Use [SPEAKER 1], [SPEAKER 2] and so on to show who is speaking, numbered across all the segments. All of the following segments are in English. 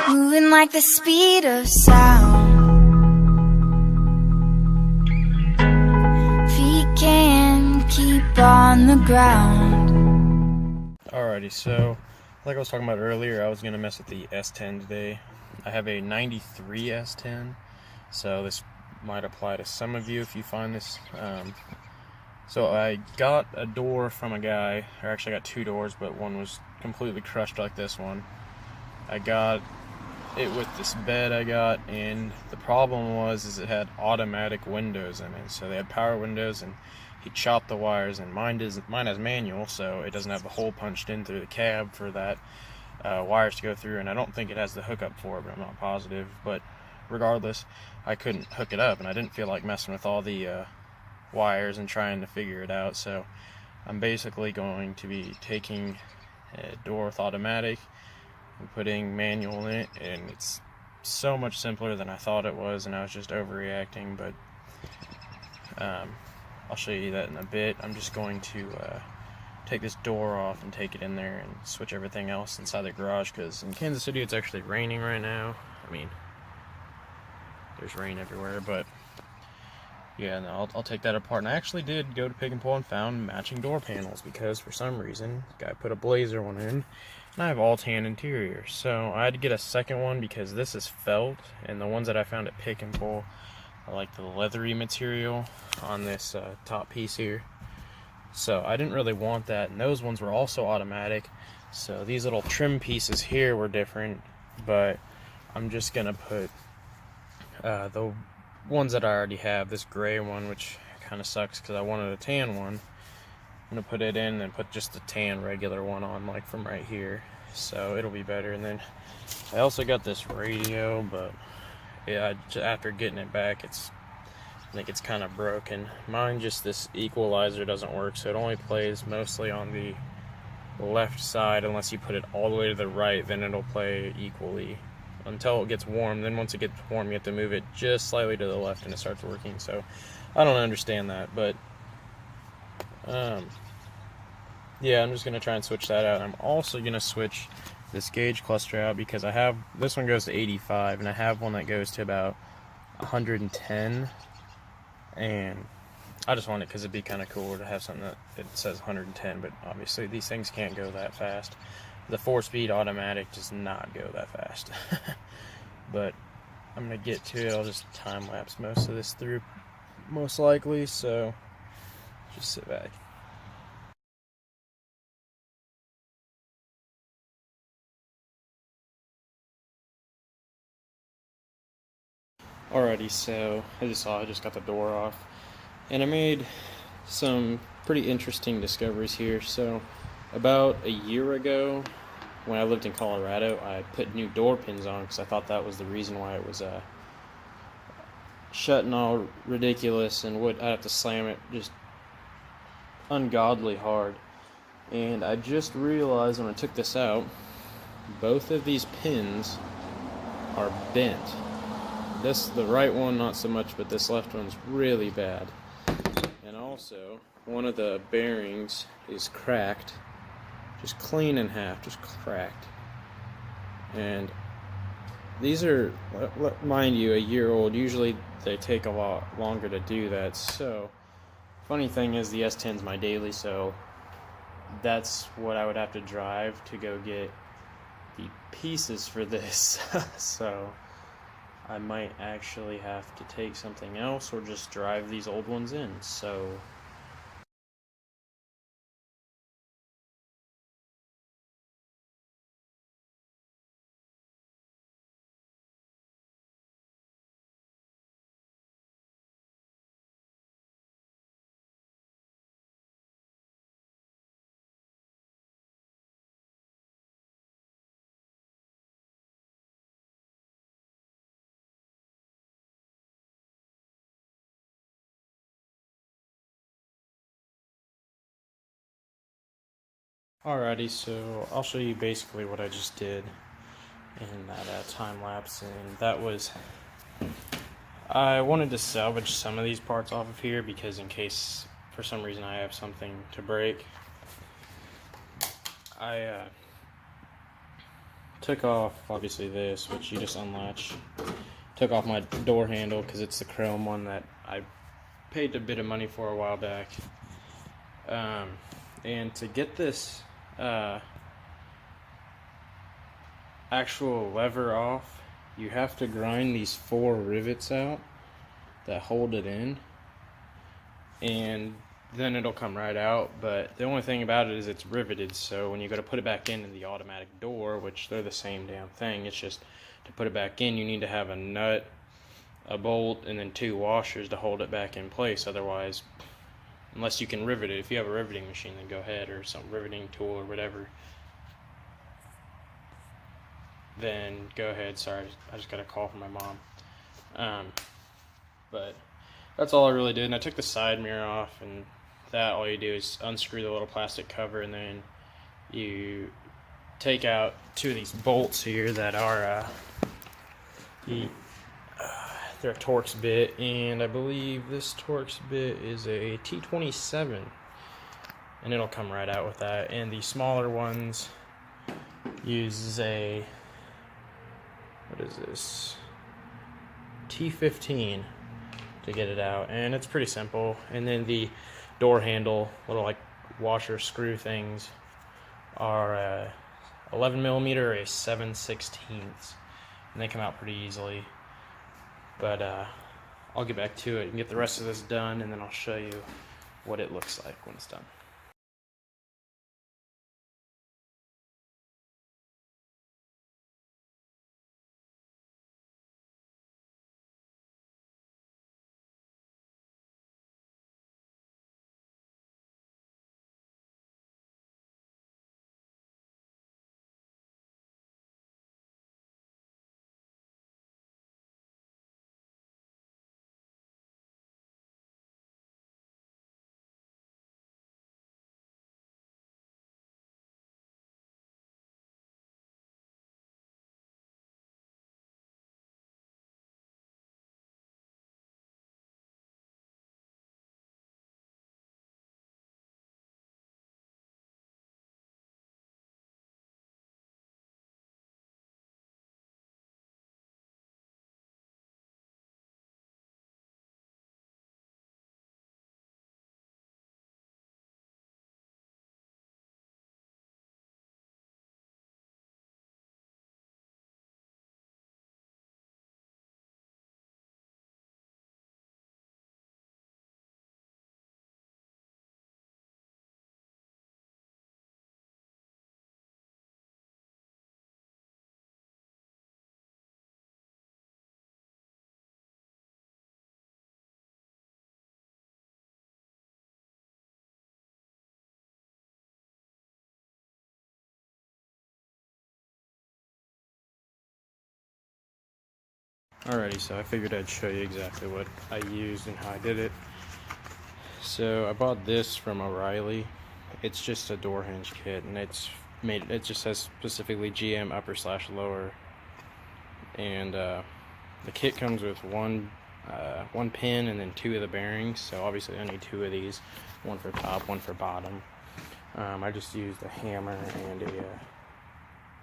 [SPEAKER 1] moving like the speed of sound. Feet can't keep on the ground.
[SPEAKER 2] Alrighty, so like I was talking about earlier, I was going to mess with the S10 today. I have a 93 S10, so this might apply to some of you if you find this. So I got a door from a guy, or actually I got two doors, but one was completely crushed like this one. I got it with this bed I got, and the problem was it had automatic windows in it. So they had power windows, and he chopped the wires, and mine has manual, so it doesn't have the hole punched in through the cab for that wires to go through, and I don't think it has the hookup for it, but I'm not positive. But regardless, I couldn't hook it up, and I didn't feel like messing with all the wires and trying to figure it out. So I'm basically going to be taking a door with automatic and putting manual in it, and it's so much simpler than I thought it was, and I was just overreacting. But I'll show you that in a bit. I'm just going to take this door off and take it in there and switch everything else inside the garage, because in Kansas City it's actually raining right now. I mean, there's rain everywhere, but yeah, no, I'll take that apart. And I actually did go to Pick and Pull and found matching door panels, because for some reason the guy put a blazer one in, and I have all tan interior, so I had to get a second one because this is felt, and the ones that I found at Pick and Pull are like the leathery material on this top piece here. So I didn't really want that, and those ones were also automatic. So these little trim pieces here were different, but I'm just gonna put the ones that I already have, this gray one, which kind of sucks because I wanted a tan one. I'm gonna put it in and put just the tan regular one on, like from right here, so it'll be better. And then I also got this radio, but yeah, after getting it back, I think it's kind of broken. Mine, just this equalizer doesn't work, so it only plays mostly on the left side unless you put it all the way to the right. Then it'll play equally until it gets warm. Then once it gets warm, you have to move it just slightly to the left and it starts working. So I don't understand that, but yeah, I'm just gonna try and switch that out. I'm also gonna switch this gauge cluster out, because I have this one goes to 85, and I have one that goes to about 110, and I just want it because it'd be kind of cool to have something that it says 110, but obviously these things can't go that fast. The 4-speed automatic does not go that fast. But I'm gonna get to it. I'll just time lapse most of this through, most likely, so just sit back. Alrighty, so as you saw, I just got the door off, and I made some pretty interesting discoveries here. So about a year ago, when I lived in Colorado, I put new door pins on because I thought that was the reason why it was shutting all ridiculous, and I'd have to slam it just ungodly hard. And I just realized when I took this out, both of these pins are bent. The right one not so much, but this left one's really bad. And also, one of the bearings is cracked, just clean in half, just cracked. And these are, mind you, a year old. Usually they take a lot longer to do that. So funny thing is, the S10's my daily, so that's what I would have to drive to go get the pieces for this. So I might actually have to take something else or just drive these old ones in. So alrighty, so I'll show you basically what I just did in that time lapse, and that was, I wanted to salvage some of these parts off of here, because in case for some reason I have something to break, I took off obviously this, which you just unlatch. Took off my door handle because it's the chrome one that I paid a bit of money for a while back. And to get this actual lever off, you have to grind these 4 rivets out that hold it in, and then it'll come right out. But the only thing about it is it's riveted, so when you go to put it back in the automatic door, which they're the same damn thing, it's just to put it back in you need to have a nut, a bolt, and then 2 washers to hold it back in place. Otherwise, unless you can rivet it, if you have a riveting machine, then go ahead, or some riveting tool or whatever, then go ahead. Sorry, I just got a call from my mom. But that's all I really did. And I took the side mirror off, and that all you do is unscrew the little plastic cover, and then you take out 2 of these bolts here that are they're a Torx bit, and I believe this Torx bit is a T27, and it'll come right out with that. And the smaller ones uses a, what is this, T15 to get it out, and it's pretty simple. And then the door handle, little like washer screw things, are a 11mm or a 7/16, and they come out pretty easily. But I'll get back to it and get the rest of this done, and then I'll show you what it looks like when it's done. Alrighty, so I figured I'd show you exactly what I used and how I did it. So I bought this from O'Reilly. It's just a door hinge kit, and it just says specifically GM upper/lower. And the kit comes with one pin and then 2 of the bearings. So obviously I need 2 of these, one for top, one for bottom. I just used a hammer and a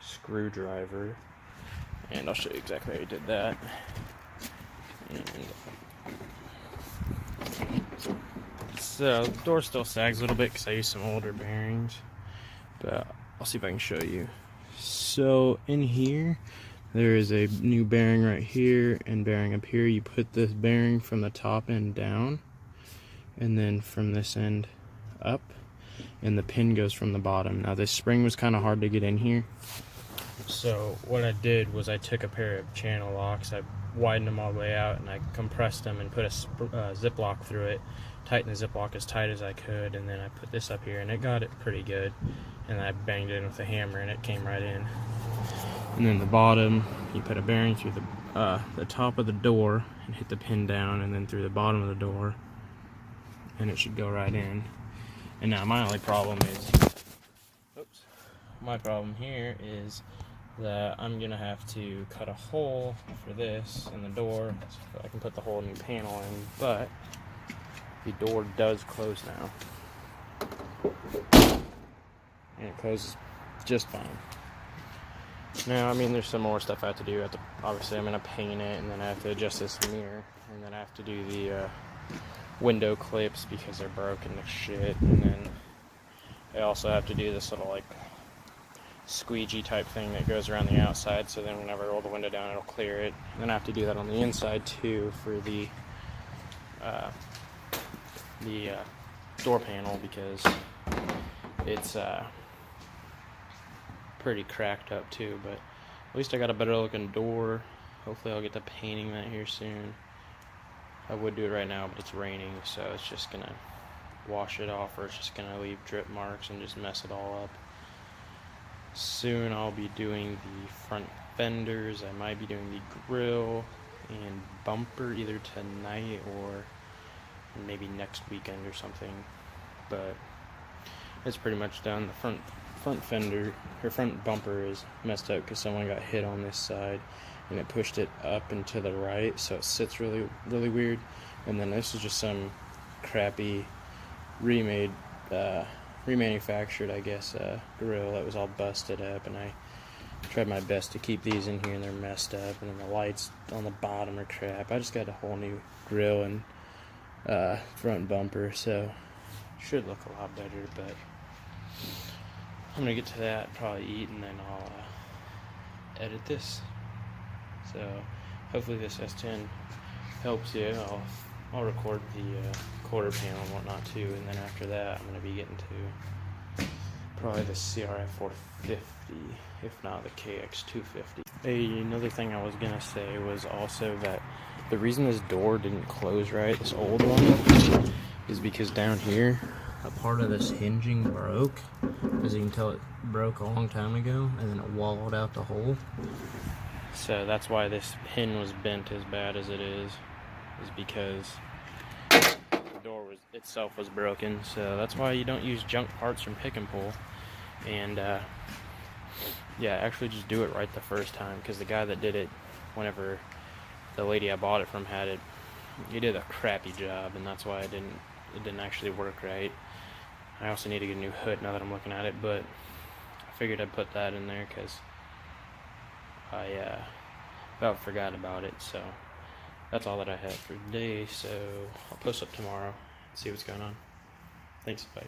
[SPEAKER 2] screwdriver, and I'll show you exactly how I did that. And so the door still sags a little bit because I used some older bearings, but I'll see if I can show you. So in here there is a new bearing right here and bearing up here. You put this bearing from the top end down, and then from this end up, and the pin goes from the bottom. Now this spring was kind of hard to get in here, so what I did was I took a pair of channel locks, I widened them all the way out, and I compressed them and put a ziplock through it, tightened the ziplock as tight as I could, and then I put this up here, and it got it pretty good, and I banged it in with a hammer, and it came right in. And then the bottom, you put a bearing through the top of the door and hit the pin down, and then through the bottom of the door, and it should go right in. And now my only problem is, my problem here is that I'm gonna have to cut a hole for this in the door so I can put the whole new panel in, but the door does close now, and it closes just fine. Now, I mean, there's some more stuff I have to do. Obviously, I'm going to paint it, and then I have to adjust this mirror, and then I have to do the window clips because they're broken to shit, and then I also have to do this little, like, squeegee type thing that goes around the outside, so then whenever I roll the window down, it'll clear it. And then I have to do that on the inside, too, for the door panel, because it's pretty cracked up too, but at least I got a better looking door. Hopefully I'll get to painting that here soon. I would do it right now, but it's raining, so it's just gonna wash it off, or it's just gonna leave drip marks and just mess it all up. Soon I'll be doing the front fenders. I might be doing the grill and bumper either tonight or maybe next weekend or something, but it's pretty much done. The front fender, her front bumper is messed up because someone got hit on this side and it pushed it up and to the right, so it sits really weird. And then this is just some crappy remanufactured, I guess, grill that was all busted up, and I tried my best to keep these in here, and they're messed up, and then the lights on the bottom are crap. I just got a whole new grill and front bumper, so should look a lot better, but I'm gonna get to that, probably eat, and then I'll edit this. So hopefully this S10 helps you. I'll record the quarter panel and whatnot too, and then after that I'm gonna be getting to probably the CRF 450, if not the KX 250. Hey, another thing I was gonna say was also that the reason this door didn't close right, this old one, is because down here a part of this hinging broke. As you can tell, it broke a long time ago, and then it walled out the hole. So that's why this pin was bent as bad as it is because the door itself was broken. So that's why you don't use junk parts from Pick and Pull. And yeah, actually just do it right the first time, because the guy that did it, whenever the lady I bought it from had it, he did a crappy job, and that's why it didn't actually work right. I also need to get a new hood now that I'm looking at it, but I figured I'd put that in there because I about forgot about it. So that's all that I have for today, so I'll post up tomorrow and see what's going on. Thanks, bye.